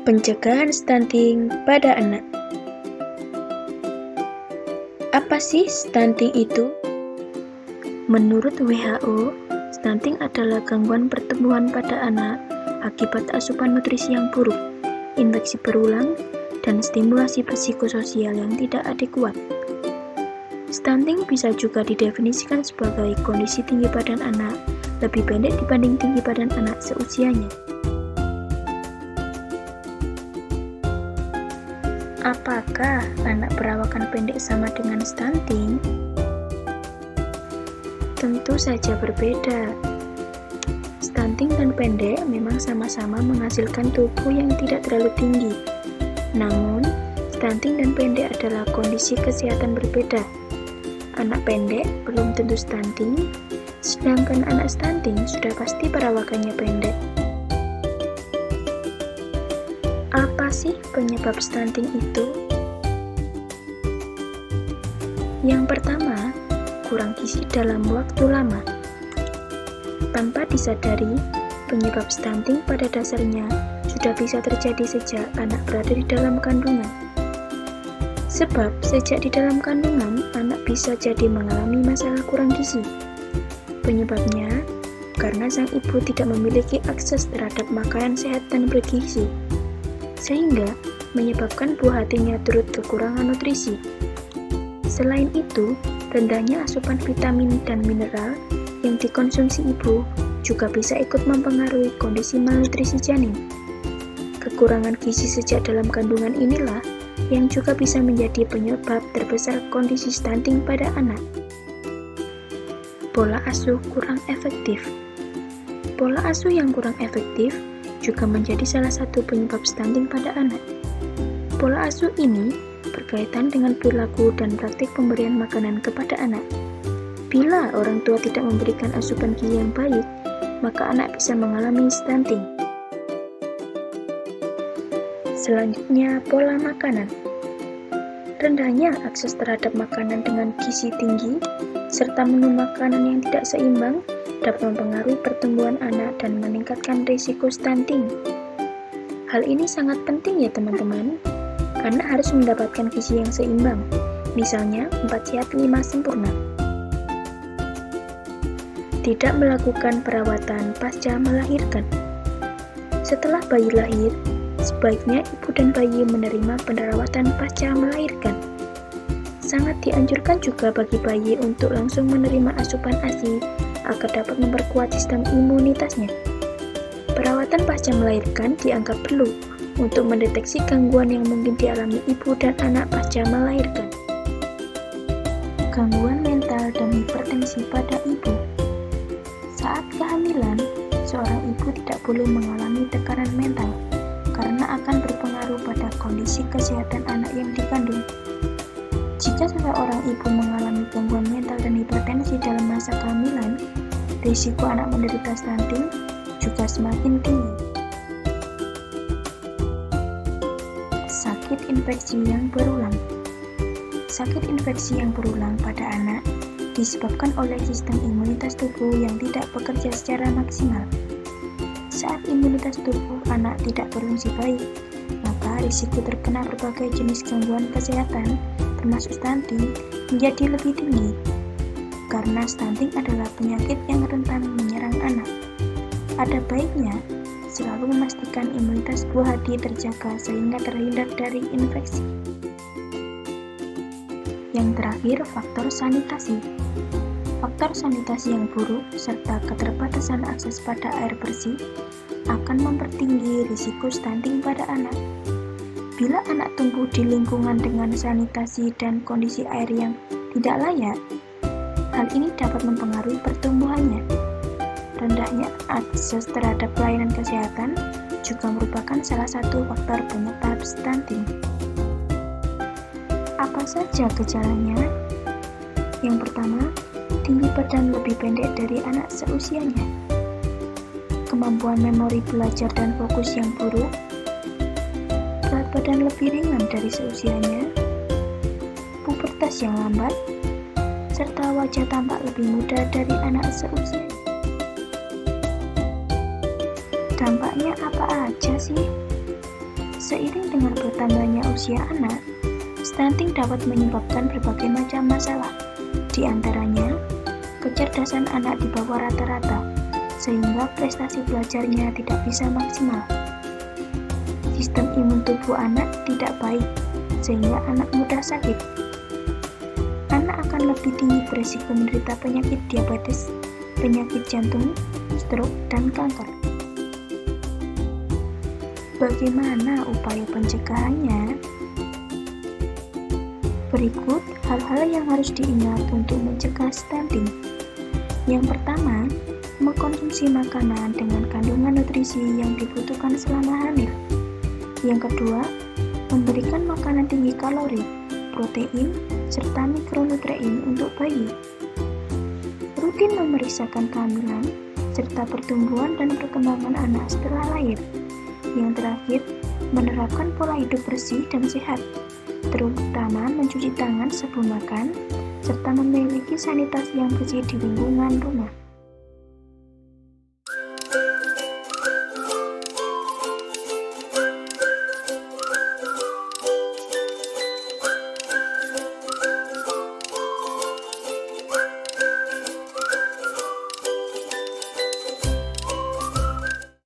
Pencegahan stunting pada anak. Apa sih stunting itu? Menurut WHO, stunting adalah gangguan pertumbuhan pada anak akibat asupan nutrisi yang buruk, infeksi berulang, dan stimulasi psikososial yang tidak adekuat. Stunting bisa juga didefinisikan sebagai kondisi tinggi badan anak lebih pendek dibanding tinggi badan anak seusianya. Apakah anak perawakan pendek sama dengan stunting? Tentu saja berbeda. Stunting dan pendek memang sama-sama menghasilkan tubuh yang tidak terlalu tinggi. Namun, stunting dan pendek adalah kondisi kesehatan berbeda. Anak pendek belum tentu stunting, sedangkan anak stunting sudah pasti perawakannya pendek. Apa sih penyebab stunting itu? Yang pertama, kurang gizi dalam waktu lama. Tanpa disadari, penyebab stunting pada dasarnya sudah bisa terjadi sejak anak berada di dalam kandungan. Sebab sejak di dalam kandungan, anak bisa jadi mengalami masalah kurang gizi. Penyebabnya karena sang ibu tidak memiliki akses terhadap makanan sehat dan bergizi, sehingga menyebabkan buah hatinya turut kekurangan nutrisi. Selain itu, rendahnya asupan vitamin dan mineral yang dikonsumsi ibu juga bisa ikut mempengaruhi kondisi malnutrisi janin. Kekurangan gizi sejak dalam kandungan inilah yang juga bisa menjadi penyebab terbesar kondisi stunting pada anak. Pola asuh kurang efektif. Pola asuh yang kurang efektif juga menjadi salah satu penyebab stunting pada anak. Pola asuh ini berkaitan dengan perilaku dan praktik pemberian makanan kepada anak. Bila orang tua tidak memberikan asupan gizi yang baik, maka anak bisa mengalami stunting. Selanjutnya, pola makanan. Rendahnya akses terhadap makanan dengan gizi tinggi, serta menu makanan yang tidak seimbang, dapat mempengaruhi pertumbuhan anak dan meningkatkan risiko stunting. Hal ini sangat penting ya teman-teman, karena harus mendapatkan gizi yang seimbang, misalnya 4 sehat 5 sempurna. Tidak melakukan perawatan pasca melahirkan. Setelah bayi lahir, sebaiknya ibu dan bayi menerima perawatan pasca melahirkan. Sangat dianjurkan juga bagi bayi untuk langsung menerima asupan ASI agar dapat memperkuat sistem imunitasnya. Perawatan pasca melahirkan dianggap perlu untuk mendeteksi gangguan yang mungkin dialami ibu dan anak pasca melahirkan. Gangguan mental dan hipertensi pada ibu. Saat kehamilan, seorang ibu tidak boleh mengalami tekanan mental karena akan berpengaruh pada kondisi kesehatan anak yang dikandung. Jika seseorang ibu mengalami gangguan mental dan hipertensi dalam masa kehamilan, risiko anak menderita stunting juga semakin tinggi. Sakit infeksi yang berulang. Sakit infeksi yang berulang pada anak disebabkan oleh sistem imunitas tubuh yang tidak bekerja secara maksimal. Saat imunitas tubuh anak tidak berfungsi baik, maka risiko terkena berbagai jenis gangguan kesehatan, termasuk stunting, menjadi lebih tinggi. Karena stunting adalah penyakit yang rentan menyerang anak. Ada baiknya selalu memastikan imunitas buah hati terjaga sehingga terhindar dari infeksi. Yang terakhir, faktor sanitasi. Faktor sanitasi yang buruk serta keterbatasan akses pada air bersih akan mempertinggi risiko stunting pada anak. Bila anak tumbuh di lingkungan dengan sanitasi dan kondisi air yang tidak layak, hal ini dapat mempengaruhi pertumbuhannya. Rendahnya akses terhadap pelayanan kesehatan juga merupakan salah satu faktor penyebab stunting. Apa saja gejalanya? Yang pertama, tinggi badan lebih pendek dari anak seusianya. Kemampuan memori belajar dan fokus yang buruk. Berat badan lebih ringan dari seusianya. Pubertas yang lambat, serta wajah tampak lebih muda dari anak seusia. Dampaknya apa aja sih? Seiring dengan bertambahnya usia anak, stunting dapat menyebabkan berbagai macam masalah, di antaranya kecerdasan anak di bawah rata-rata, sehingga prestasi belajarnya tidak bisa maksimal. Sistem imun tubuh anak tidak baik, sehingga anak mudah sakit. Anak akan lebih tinggi berisiko menderita penyakit diabetes, penyakit jantung, stroke, dan kanker. Bagaimana upaya pencegahannya? Berikut hal-hal yang harus diingat untuk mencegah stunting. Yang pertama, mengkonsumsi makanan dengan kandungan nutrisi yang dibutuhkan selama hamil. Yang kedua, memberikan makanan tinggi kalori, protein, serta mikronutrien untuk bayi. Rutin memeriksakan kehamilan, serta pertumbuhan dan perkembangan anak setelah lahir. Yang terakhir, menerapkan pola hidup bersih dan sehat, terutama mencuci tangan sebelum makan, serta memiliki sanitasi yang bersih di lingkungan rumah.